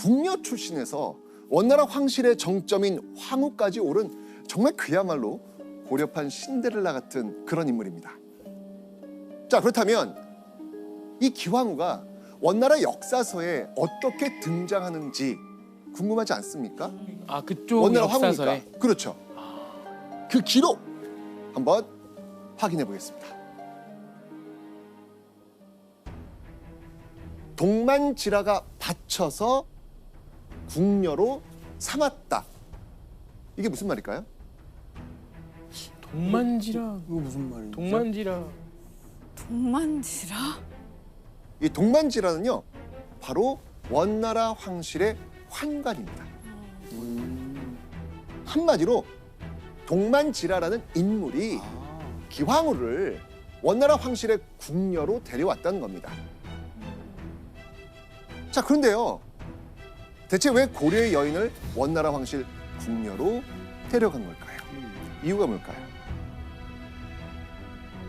궁녀 출신에서 원나라 황실의 정점인 황후까지 오른 정말 그야말로 고려판 신데렐라 같은 그런 인물입니다. 자, 그렇다면 이 기황후가 원나라 역사서에 어떻게 등장하는지 궁금하지 않습니까? 아, 그쪽 원나라 역사서에. 황후니까. 그렇죠. 그 기록 한번 확인해 보겠습니다. 동만지라가 바쳐서 궁녀로 삼았다. 이게 무슨 말일까요? 동만지라. 이거 무슨 말이죠? 동만지라. 동만지라? 이 동만지라는요, 바로 원나라 황실의 환관입니다. 한마디로 동만지라라는 인물이 기황후를 원나라 황실의 궁녀로 데려왔다는 겁니다. 자, 그런데요, 대체 왜 고려의 여인을 원나라 황실 궁녀로 데려간 걸까요? 이유가 뭘까요?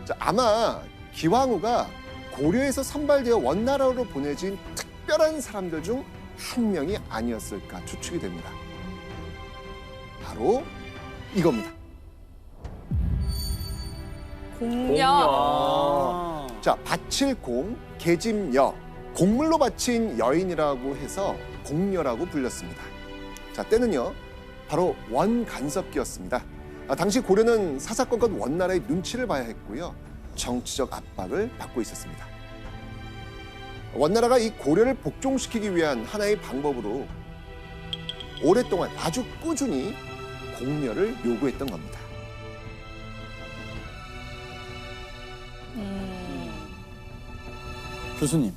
자, 아마 기황후가 고려에서 선발되어 원나라로 보내진 특별한 사람들 중 한 명이 아니었을까 추측이 됩니다. 바로 이겁니다. 공녀. 아. 자, 바칠 공, 계집여, 공물로 바친 여인이라고 해서 공녀라고 불렸습니다. 자, 때는요, 바로 원간섭기였습니다. 당시 고려는 사사건건 원나라의 눈치를 봐야 했고요, 정치적 압박을 받고 있었습니다. 원나라가 이 고려를 복종시키기 위한 하나의 방법으로 오랫동안 아주 꾸준히 공녀를 요구했던 겁니다. 교수님,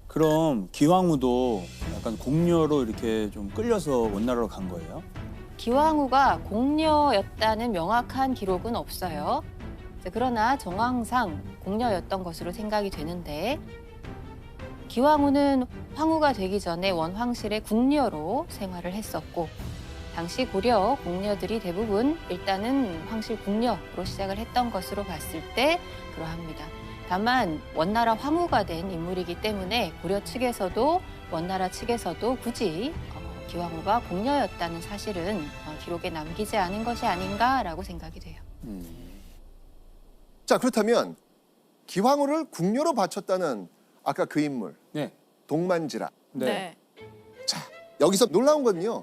그럼 기황후도 약간 공녀로 이렇게 좀 끌려서 원나라로 간 거예요? 기황후가 공녀였다는 명확한 기록은 없어요. 그러나 정황상 공녀였던 것으로 생각이 되는데, 기황후는 황후가 되기 전에 원황실의 궁녀로 생활을 했었고, 당시 고려 공녀들이 대부분 일단은 황실 궁녀로 시작을 했던 것으로 봤을 때 그러합니다. 다만 원나라 황후가 된 인물이기 때문에 고려 측에서도 원나라 측에서도 굳이 기황후가 공녀였다는 사실은 기록에 남기지 않은 것이 아닌가라고 생각이 돼요. 자, 그렇다면 기황후를 궁녀로 바쳤다는 아까 그 인물, 네. 동만지라. 네. 자, 여기서 놀라운 건요,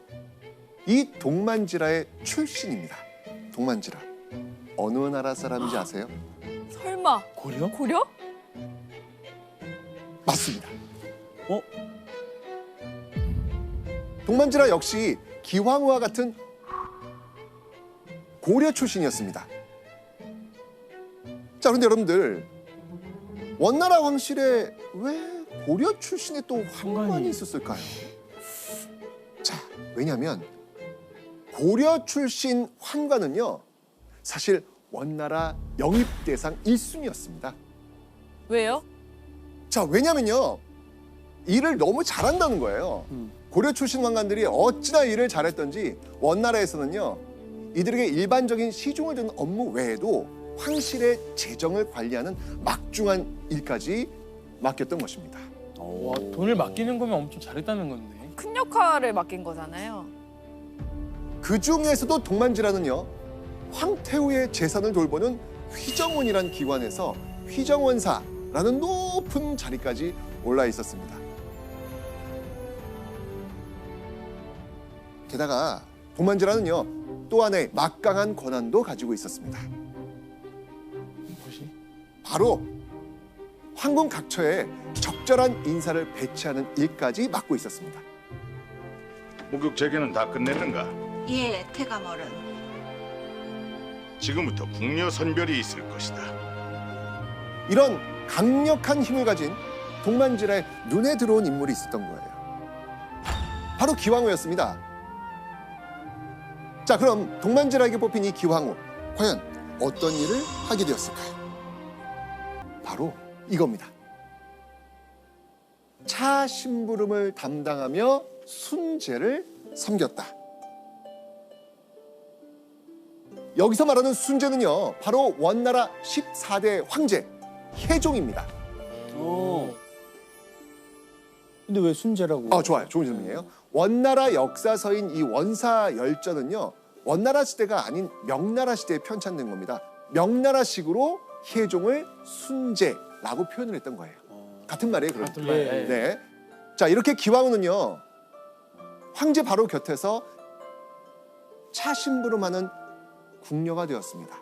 이 동만지라의 출신입니다. 동만지라. 어느 나라 사람인지 아세요? 설마 고려? 고려? 맞습니다. 어? 동만지라 역시 기황후와 같은 고려 출신이었습니다. 자, 그런데 여러분들, 원나라 황실에 왜 고려 출신의 또 황관이 있었을까요? 자, 왜냐하면 고려 출신 황관은요, 사실 원나라 영입 대상 1순위였습니다. 왜요? 자, 왜냐면요, 일을 너무 잘한다는 거예요. 고려 출신 왕관들이 어찌나 일을 잘했던지 원나라에서는요, 이들에게 일반적인 시중을 두는 업무 외에도 황실의 재정을 관리하는 막중한 일까지 맡겼던 것입니다. 와, 돈을 맡기는 거면 엄청 잘했다는 건데. 큰 역할을 맡긴 거잖아요. 그 중에서도 동만지라는요, 황태후의 재산을 돌보는 휘정원이란 기관에서 휘정원사라는 높은 자리까지 올라 있었습니다. 게다가 동만지라는요, 또 하나의 막강한 권한도 가지고 있었습니다. 무엇이? 바로 황궁 각처에 적절한 인사를 배치하는 일까지 맡고 있었습니다. 목욕 재개는 다 끝냈는가? 예, 태가머른. 지금부터 궁녀 선별이 있을 것이다. 이런 강력한 힘을 가진 동만지라의 눈에 들어온 인물이 있었던 거예요. 바로 기황후였습니다. 자, 그럼 동만지라에게 뽑힌 이 기황후, 과연 어떤 일을 하게 되었을까요? 바로 이겁니다. 차 심부름을 담당하며 순제를 섬겼다. 여기서 말하는 순제는요, 바로 원나라 14대 황제 혜종입니다. 근데 왜 순제라고? 좋아요. 좋은 질문이에요. 원나라 역사서인 이 원사 열전은요, 원나라 시대가 아닌 명나라 시대에 편찬된 겁니다. 명나라식으로 혜종을 순제라고 표현을 했던 거예요. 같은 말이에요, 그럼. 같은 말. 예. 네. 자, 이렇게 기왕후는요, 황제 바로 곁에서 차심부름하는 궁녀가 되었습니다.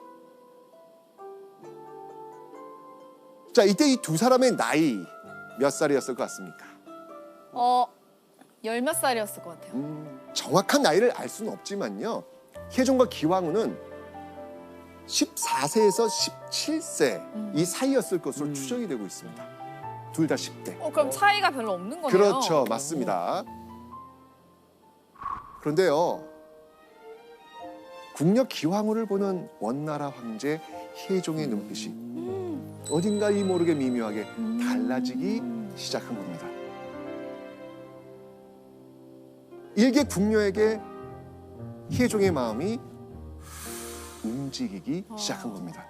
자, 이때 이 두 사람의 나이 몇 살이었을 것 같습니까? 열 몇 살이었을 것 같아요. 정확한 나이를 알 수는 없지만요, 혜종과 기왕후는 14세에서 17세 이 사이였을 것으로 추정이 되고 있습니다. 둘 다 10대. 그럼 차이가 별로 없는 거네요. 그렇죠, 맞습니다. 그런데요, 궁녀 기왕후를 보는 원나라 황제 혜종의 눈빛이 어딘가 이 모르게 미묘하게 달라지기 시작한 겁니다. 일개 궁녀에게 혜종의 마음이 움직이기 시작한 겁니다.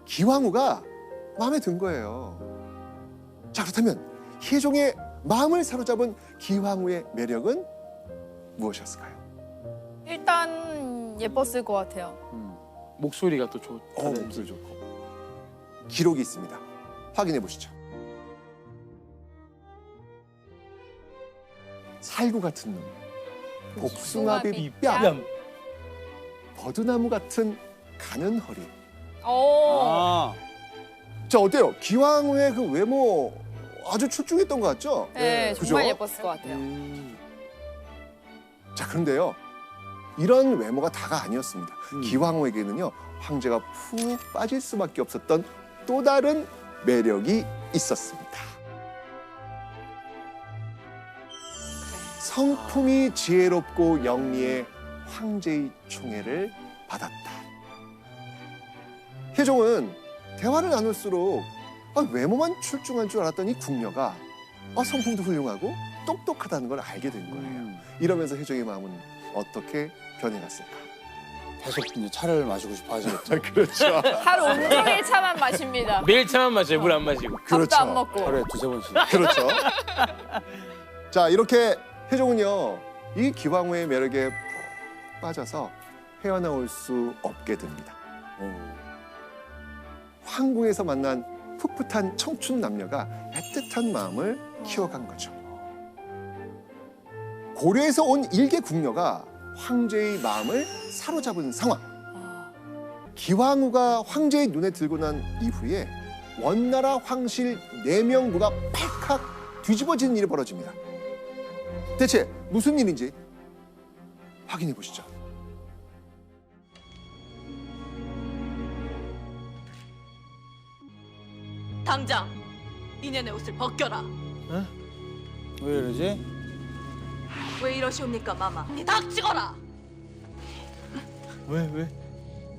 기왕후가 마음에 든 거예요. 자, 그렇다면 혜종의 마음을 사로잡은 기왕후의 매력은 무엇이었을까요? 일단 예뻤을 것 같아요. 목소리가 또 좋다. 목소리 좋고. 기록이 있습니다. 확인해 보시죠. 살구 같은 눈, 복숭아빛 뺨, 뺨. 버드나무 같은 가는 허리. 아, 자, 어때요? 기왕후의 그 외모 아주 출중했던 것 같죠? 네, 그죠? 정말 예뻤을 것 같아요. 자, 그런데요, 이런 외모가 다가 아니었습니다. 기왕후에게는요, 황제가 푹 빠질 수밖에 없었던 또 다른 매력이 있었습니다. 성품이 지혜롭고 영리해 황제의 총애를 받았다. 혜종은 대화를 나눌수록 외모만 출중한 줄 알았던 이 궁녀가 성품도 훌륭하고 똑똑하다는 걸 알게 된 거예요. 이러면서 혜종의 마음은 어떻게 변해갔을까? 계속 이제 차를 마시고 싶어 하시겠죠. 그렇죠. 하루 온종일 차만 마십니다. 매일 차만 마셔요. 물 안 마시고. 밥도 안 먹고. 하루에 두세 번씩. 그렇죠. 자, 이렇게 혜종은요, 이 기왕후의 매력에 푹 빠져서 헤어나올 수 없게 됩니다. 황궁에서 만난 풋풋한 청춘 남녀가 애틋한 마음을 키워간 거죠. 고려에서 온 일개 궁녀가 황제의 마음을 사로잡은 상황. 기왕후가 황제의 눈에 들고 난 이후에 원나라 황실 내명부가 팔칵 뒤집어지는 일이 벌어집니다. 대체 무슨 일인지 확인해 보시죠. 당장 이년의 옷을 벗겨라. 왜 이러지? 왜 이러시옵니까, 마마? 닥치거라. 왜?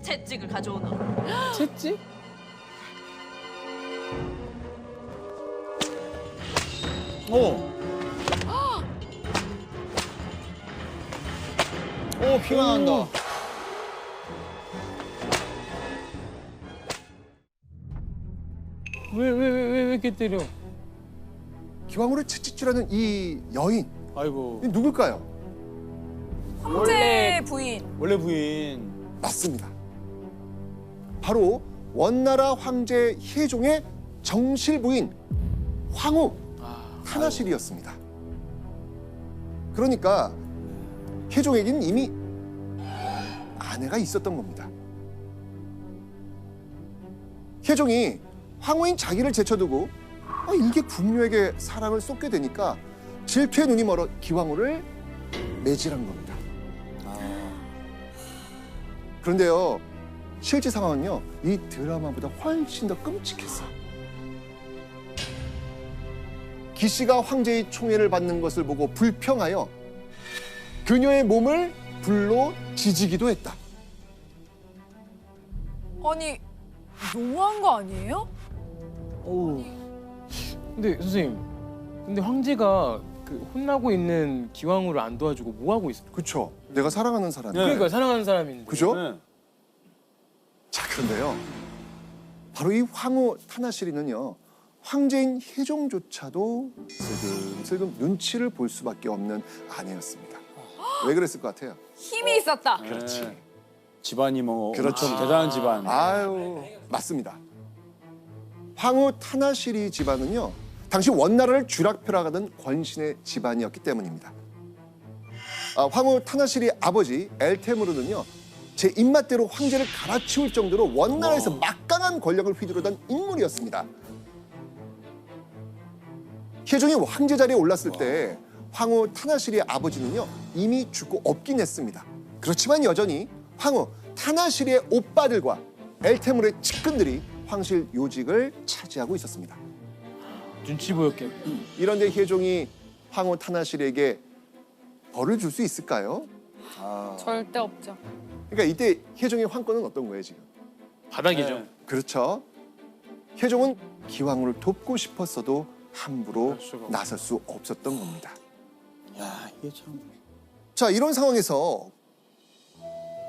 채찍을 가져오너라. 채찍? 오, 피가 난다. 왜 이렇게 때려? 기왕후를 채찍질하는 이 여인, 아이고. 이 누굴까요? 황제 부인. 원래 부인. 맞습니다. 바로 원나라 황제 혜종의 정실 부인 황후 타나실이었습니다. 그러니까 혜종에게는 이미 아내가 있었던 겁니다. 혜종이 황후인 자기를 제쳐두고 일개 궁녀에게 사랑을 쏟게 되니까 질투의 눈이 멀어 기왕후를 매질한 겁니다. 그런데요, 실제 상황은요, 이 드라마보다 훨씬 더 끔찍했어요. 기씨가 황제의 총애를 받는 것을 보고 불평하여 그녀의 몸을 불로 지지기도 했다. 아니, 너무한 거 아니에요? 근데 선생님, 근데 황제가 그 혼나고 있는 기왕후를 안 도와주고 뭐 하고 있어? 그렇죠. 내가 사랑하는 사람이. 네. 그러니까 사랑하는 사람인데. 그죠? 네. 자, 그런데요, 바로 이 황후 타나시리는요, 황제인 혜종조차도 슬금슬금 눈치를 볼 수밖에 없는 아내였습니다. 왜 그랬을 것 같아요? 힘이 있었다. 그렇지. 집안이 뭐 그렇죠. 엄청 대단한 집안. 아유, 맞습니다. 황후 타나시리 집안은요, 당시 원나라를 쥐락펴락하던 권신의 집안이었기 때문입니다. 황후 타나시리 아버지 엘테무르는요, 제 입맛대로 황제를 갈아치울 정도로 원나라에서 막강한 권력을 휘두르던 인물이었습니다. 혜종이 황제 자리에 올랐을 때 황후 타나시리의 아버지는요, 이미 죽고 없긴 했습니다. 그렇지만 여전히 황후 타나시리의 오빠들과 엘테무르의 측근들이 황실 요직을 차지하고 있었습니다. 눈치 보였겠네. 이런데 혜종이 황후 타나시리에게 벌을 줄 수 있을까요? 절대 없죠. 그러니까 이때 혜종의 황권은 어떤 거예요, 지금? 바닥이죠. 네. 그렇죠. 혜종은 기왕후를 돕고 싶었어도 함부로 그럴 수가 없죠. 나설 수 없었던 겁니다. 야, 이게 참. 자, 이런 상황에서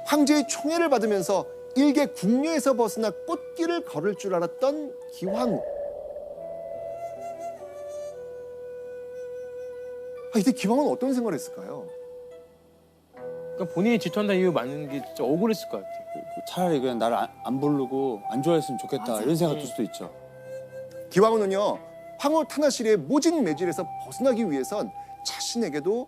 황제의 총애를 받으면서 일개 궁녀에서 벗어나 꽃길을 걸을 줄 알았던 기왕후. 이때 기왕후는 어떤 생각을 했을까요? 그러니까 본인이 질투한다는 이유 맞는 게 진짜 억울했을 것 같아요. 차라리 그냥 나를 안 부르고 안 좋아했으면 좋겠다 맞아. 이런 생각 들 수도 있죠. 기왕후는요, 황후 타나시리의 모진 매질에서 벗어나기 위해선 자신에게도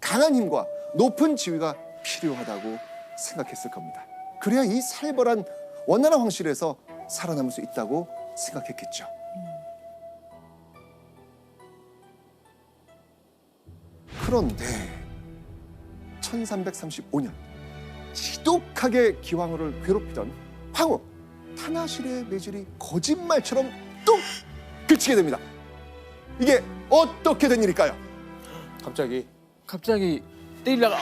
강한 힘과 높은 지위가 필요하다고 생각했을 겁니다. 그래야 이 살벌한 원나라 황실에서 살아남을 수 있다고 생각했겠죠. 그런데 1335년 지독하게 기왕후를 괴롭히던 황후 타나시리의 매질이 거짓말처럼 뚝 그치게 됩니다. 이게 어떻게 된 일일까요? 갑자기 때리다가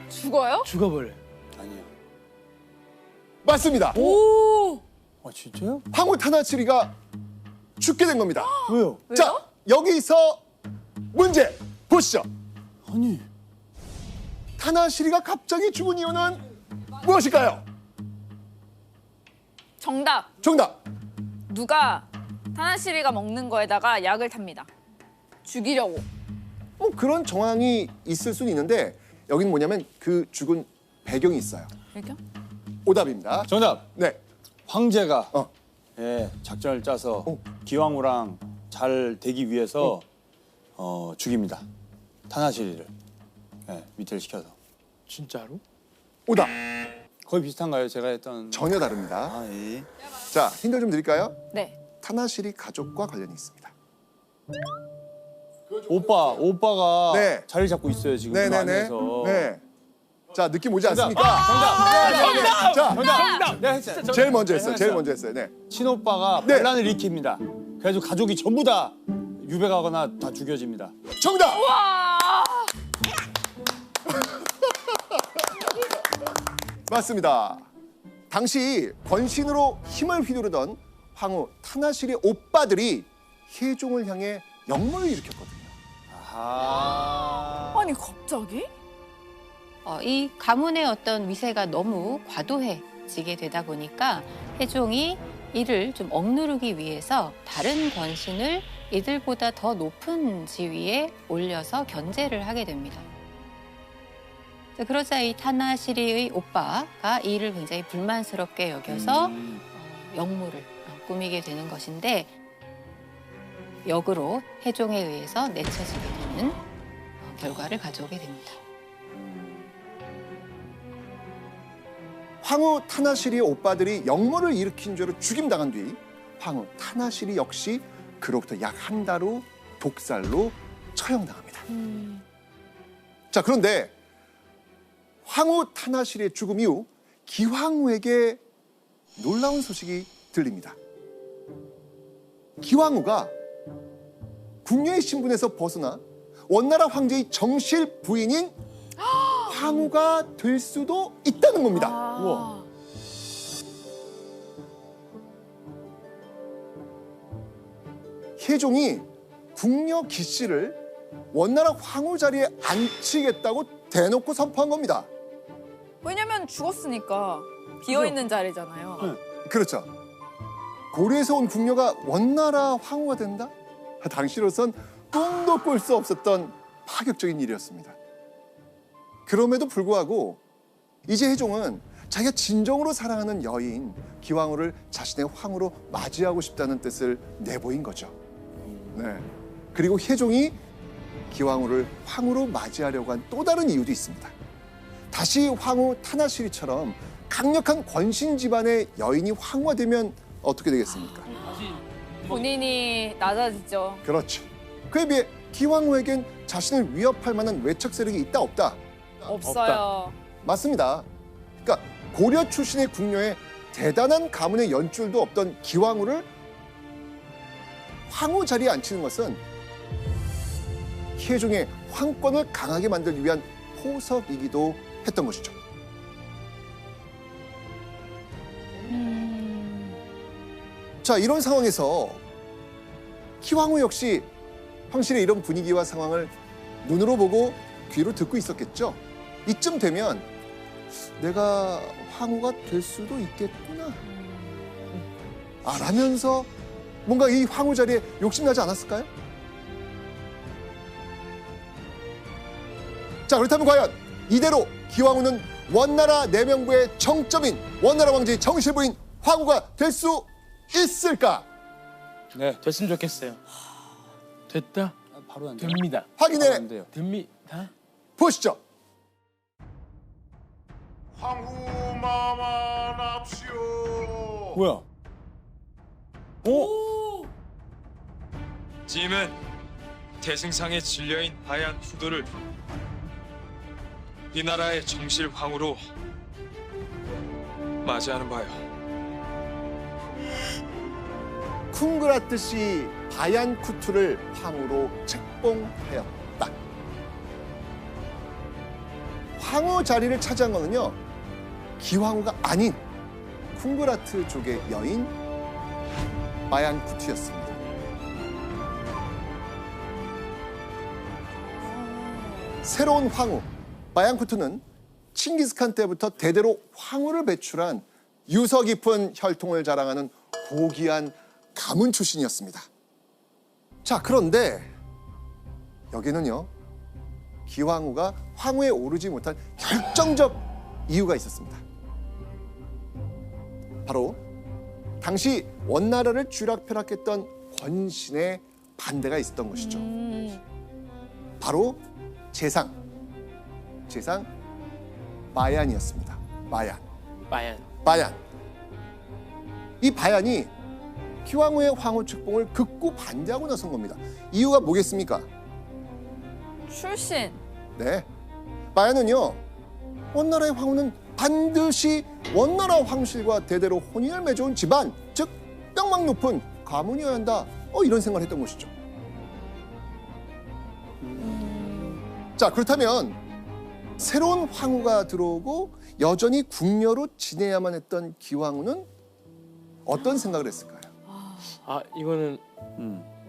죽어요? 죽어버려요. 아니에요. 맞습니다. 오. 아, 진짜요? 황후 타나시리가 죽게 된 겁니다. 왜요? 자, 여기서 문제 보시죠. 아니. 타나시리가 갑자기 죽은 이유는 무엇일까요? 정답. 정답. 누가 타나시리가 먹는 거에다가 약을 탑니다. 죽이려고. 뭐 그런 정황이 있을 수는 있는데 여기는 뭐냐면 그 죽은 배경이 있어요. 배경? 오답입니다. 정답. 네. 황제가 어. 예, 작전을 짜서 어. 기왕후랑 잘 되기 위해서 죽입니다. 타나시리를. 예, 밑을 시켜서. 진짜로? 오답. 거의 비슷한가요? 제가 했던. 전혀 다릅니다. 아, 예. 자, 힌트 좀 드릴까요? 네. 타나시리 가족과 관련이 있습니다. 오빠가 네. 자리 잡고 있어요 지금 그 네네네. 안에서. 네. 자, 느낌 오지 않습니까? 정답. 자, 정답. 내가 했어요. 제일 먼저 했어요. 제일 먼저 했어요. 네. 친오빠가 네. 반란을 일으킵니다. 그래가지고 가족이 전부 다 유배가거나 다 죽여집니다. 정답. 맞습니다. 당시 권신으로 힘을 휘두르던 황후 타나시리 오빠들이 혜종을 향해 역모를 일으켰거든요. 아하. 아니 갑자기? 이 가문의 어떤 위세가 너무 과도해지게 되다 보니까 혜종이 이를 좀 억누르기 위해서 다른 권신을 이들보다 더 높은 지위에 올려서 견제를 하게 됩니다. 그러자 이 타나시리의 오빠가 이 일을 굉장히 불만스럽게 여겨서 역모를 꾸미게 되는 것인데 역으로 혜종에 의해서 내쳐지게 되는 결과를 가져오게 됩니다. 황후 타나시리의 오빠들이 역모를 일으킨 죄로 죽임당한 뒤 황후 타나시리 역시 그로부터 약 한 달 후 독살로 처형당합니다. 자, 그런데 황후 타나시리의 죽음 이후 기왕후에게 놀라운 소식이 들립니다. 기왕후가 궁녀의 신분에서 벗어나 원나라 황제의 정실 부인인 황후가 될 수도 있다는 겁니다. 우와. 혜종이 궁녀 기씨를 원나라 황후 자리에 앉히겠다고 대놓고 선포한 겁니다. 왜냐면 죽었으니까. 비어 있는 자리잖아요. 네. 그렇죠. 고려에서 온 궁녀가 원나라 황후가 된다? 당시로선 꿈도 꿀 수 없었던 파격적인 일이었습니다. 그럼에도 불구하고 이제 혜종은 자기가 진정으로 사랑하는 여인 기왕후를 자신의 황후로 맞이하고 싶다는 뜻을 내보인 거죠. 네. 그리고 혜종이 기왕후를 황후로 맞이하려고 한 또 다른 이유도 있습니다. 다시 황후 타나시리처럼 강력한 권신 집안의 여인이 황후가 되면 어떻게 되겠습니까? 본인이 낮아지죠. 그렇죠. 그에 비해 기왕후에겐 자신을 위협할 만한 외척 세력이 있다 없다? 없어요. 맞습니다. 그러니까 고려 출신의 궁녀에 대단한 가문의 연줄도 없던 기왕후를 황후 자리에 앉히는 것은 혜종의 황권을 강하게 만들기 위한 포석이기도 했던 것이죠. 자, 이런 상황에서 기왕후 역시 황실의 이런 분위기와 상황을 눈으로 보고 귀로 듣고 있었겠죠. 이쯤 되면 내가 황후가 될 수도 있겠구나. 라면서 뭔가 이 황후 자리에 욕심나지 않았을까요? 자, 그렇다면 과연 이대로 기왕후는 원나라 내명부의 정점인 원나라 왕제의 정실부인 황후가 될 수 있을까? 네. 됐으면 좋겠어요. 됐다. 바로 안 돼요. 됩니다. 확인해 바로 안 돼요. 됩니다. 보시죠. 황후마마 납시오. 뭐야? 오? 짐은 대승상의 진려인 바얀 후도를 이 나라의 정실 황후로 맞이하는 바요. 쿵그라뜨시 바얀 쿠투를 황후로 책봉하였다. 황후 자리를 차지한 것은요, 기황후가 아닌 쿵그라트족의 여인 바얀 쿠투였습니다. 새로운 황후 바얀 쿠투는 칭기스칸 때부터 대대로 황후를 배출한 유서 깊은 혈통을 자랑하는 고귀한 가문 출신이었습니다. 자, 그런데 여기는요, 기황후가 황후에 오르지 못한 결정적 이유가 있었습니다. 바로 당시 원나라를 쥐락펴락했던 권신의 반대가 있었던 것이죠. 바로 재상 마얀이었습니다. 마얀. 이 바얀이 기황후의 황후 책봉을 극구 반대하고 나선 겁니다. 이유가 뭐겠습니까? 출신. 네, 마얀은요, 원나라의 황후는 반드시 원나라 황실과 대대로 혼인을 맺어온 집안, 즉 뼈막 높은 가문이어야 한다, 이런 생각을 했던 것이죠. 자, 그렇다면 새로운 황후가 들어오고 여전히 궁녀로 지내야만 했던 기황후는 어떤 생각을 했을까요? 이거는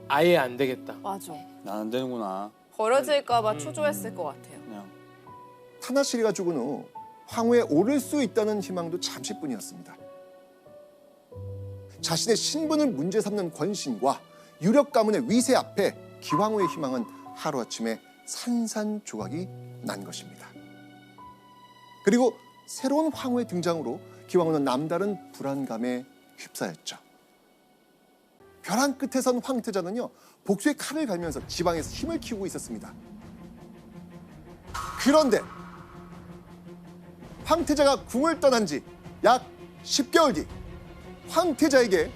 아예 안 되겠다. 맞아. 난 안 되는구나. 버려질까봐 초조했을 것 같아요. 그냥 타나시리가 죽은 후 황후에 오를 수 있다는 희망도 잠시뿐이었습니다. 자신의 신분을 문제 삼는 권신과 유력 가문의 위세 앞에 기황후의 희망은 하루아침에 산산조각이 난 것입니다. 그리고 새로운 황후의 등장으로 기황후는 남다른 불안감에 휩싸였죠. 벼랑 끝에 선 황태자는요, 복수의 칼을 갈면서 지방에서 힘을 키우고 있었습니다. 그런데 황태자가 궁을 떠난 지 약 10개월 뒤 황태자에게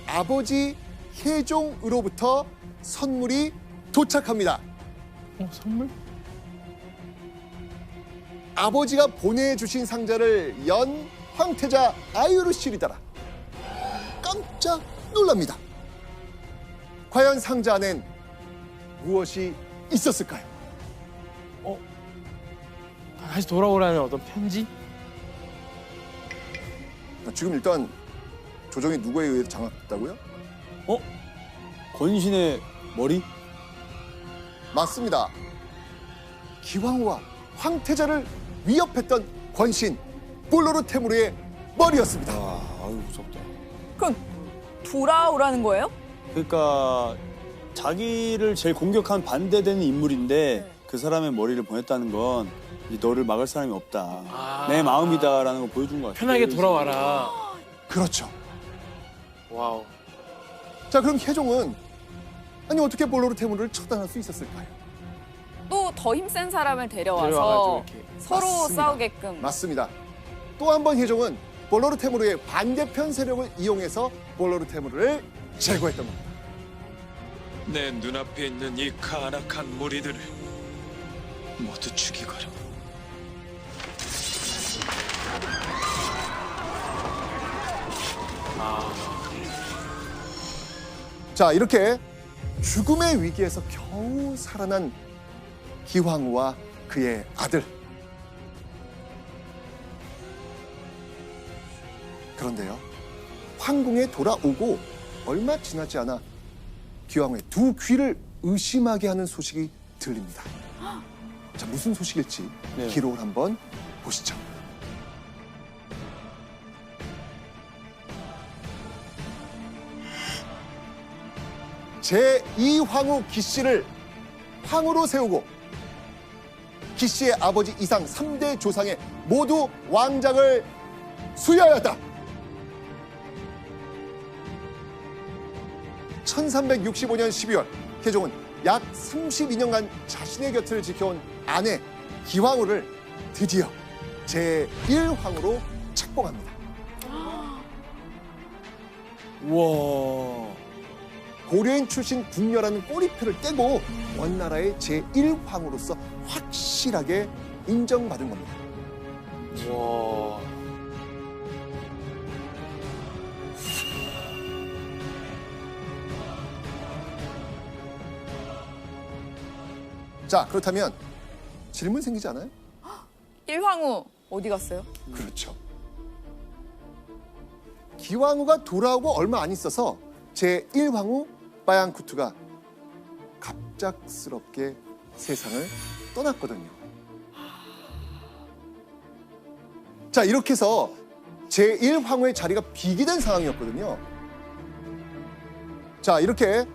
아버지 혜종으로부터 선물이 도착합니다. 선물? 아버지가 보내주신 상자를 연 황태자 아유르시리다라 깜짝 놀랍니다. 과연 상자 안엔 무엇이 있었을까요? 다시 돌아오라는 어떤 편지? 지금 일단 조정이 누구에 의해 장악됐다고요? 권신의 머리? 맞습니다. 기황후와 황태자를 위협했던 권신 볼로르 테무르의 머리였습니다. 아유 무섭다. 그럼 돌아오라는 거예요? 그러니까 자기를 제일 공격한 반대되는 인물인데 네. 그 사람의 머리를 보냈다는 건 이제 너를 막을 사람이 없다. 아. 내 마음이다라는 걸 보여준 것 같아요. 편하게 돌아와라. 그렇죠. 와우. 자, 그럼 혜종은 아니 어떻게 볼로르 테무르를 처단할 수 있었을까요? 또 더 힘센 사람을 데려와가지고 데려와서 이렇게. 서로 맞습니다. 싸우게끔. 맞습니다. 또 한 번 혜종은 볼로르 테무르의 반대편 세력을 이용해서 볼로르 테무르를 제거했던 겁니다. 내 눈앞에 있는 이 가난한 무리들을 모두 죽이거라. 자, 이렇게 죽음의 위기에서 겨우 살아난 기황후와 그의 아들. 그런데요, 황궁에 돌아오고 얼마 지나지 않아 기황후의 두 귀를 의심하게 하는 소식이 들립니다. 자, 무슨 소식일지 네. 기록을 한번 보시죠. 제2황후 기씨를 황후로 세우고 기씨의 아버지 이상 3대 조상에 모두 왕작을 수여하였다. 1365년 12월 혜종은 약 32년간 자신의 곁을 지켜온 아내 기황후를 드디어 제1황후로 책봉합니다. 우와. 고려인 출신 궁녀라는 꼬리표를 떼고 원나라의 제1황후로서 확실하게 인정받은 겁니다. 와. 자, 그렇다면 질문 생기지 않아요? 일황후 어디 갔어요? 그렇죠. 기황후가 돌아오고 얼마 안 있어서 제1황후 빠양쿠투가 갑작스럽게 세상을 떠났거든요. 자, 이렇게 해서 제1황후의 자리가 비게 된 상황이었거든요. 자, 이렇게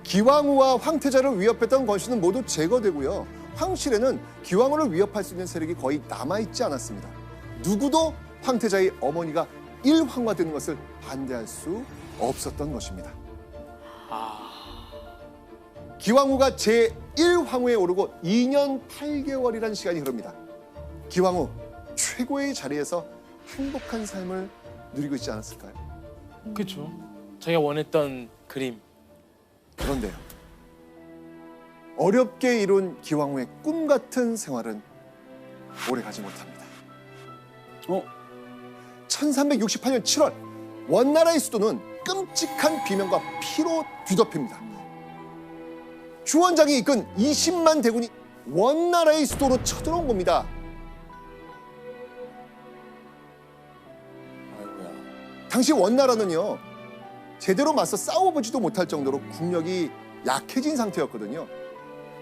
기황후와 황태자를 위협했던 권씨는 모두 제거되고요. 황실에는 기황후를 위협할 수 있는 세력이 거의 남아있지 않았습니다. 누구도 황태자의 어머니가 1황후가 되는 것을 반대할 수 없었던 것입니다. 기황후가 제1황후에 오르고 2년 8개월이라는 시간이 흐릅니다. 기황후 최고의 자리에서 행복한 삶을 누리고 있지 않았을까요? 그렇죠. 자기가 원했던 그림. 그런데요, 어렵게 이룬 기황후의 꿈 같은 생활은 오래가지 못합니다. 1368년 7월 원나라의 수도는 끔찍한 비명과 피로 뒤덮입니다. 주원장이 이끈 20만 대군이 원나라의 수도로 쳐들어온 겁니다. 아이고야. 당시 원나라는요, 제대로 맞서 싸워보지도 못할 정도로 국력이 약해진 상태였거든요.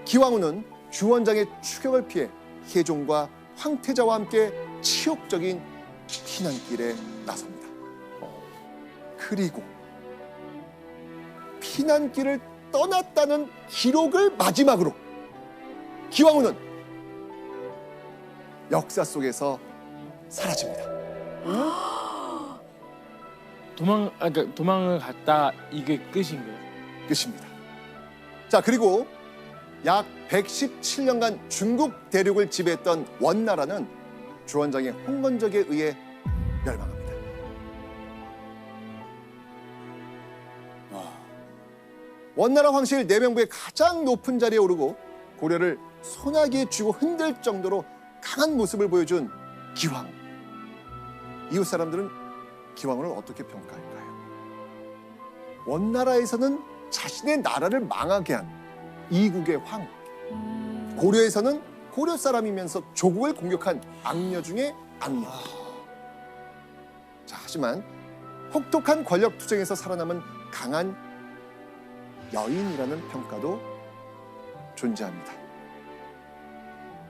기황후는 주원장의 추격을 피해 혜종과 황태자와 함께 치욕적인 피난길에 나섭니다. 그리고 피난길을 떠났다는 기록을 마지막으로 기황후는 역사 속에서 사라집니다. 그러니까 도망을 갔다 이게 끝인 거예요. 끝입니다. 자, 그리고 약 117년간 중국 대륙을 지배했던 원나라는 주원장의 홍건적에 의해 멸망합니다. 와. 원나라 황실 내명부의 가장 높은 자리에 오르고 고려를 소나기에 쥐고 흔들 정도로 강한 모습을 보여준 기황후. 이웃 사람들은 기황후를 어떻게 평가할까요? 원나라에서는 자신의 나라를 망하게 한 이국의 황후, 고려에서는 고려 사람이면서 조국을 공격한 악녀 중에 악녀. 자, 하지만 혹독한 권력 투쟁에서 살아남은 강한 여인이라는 평가도 존재합니다.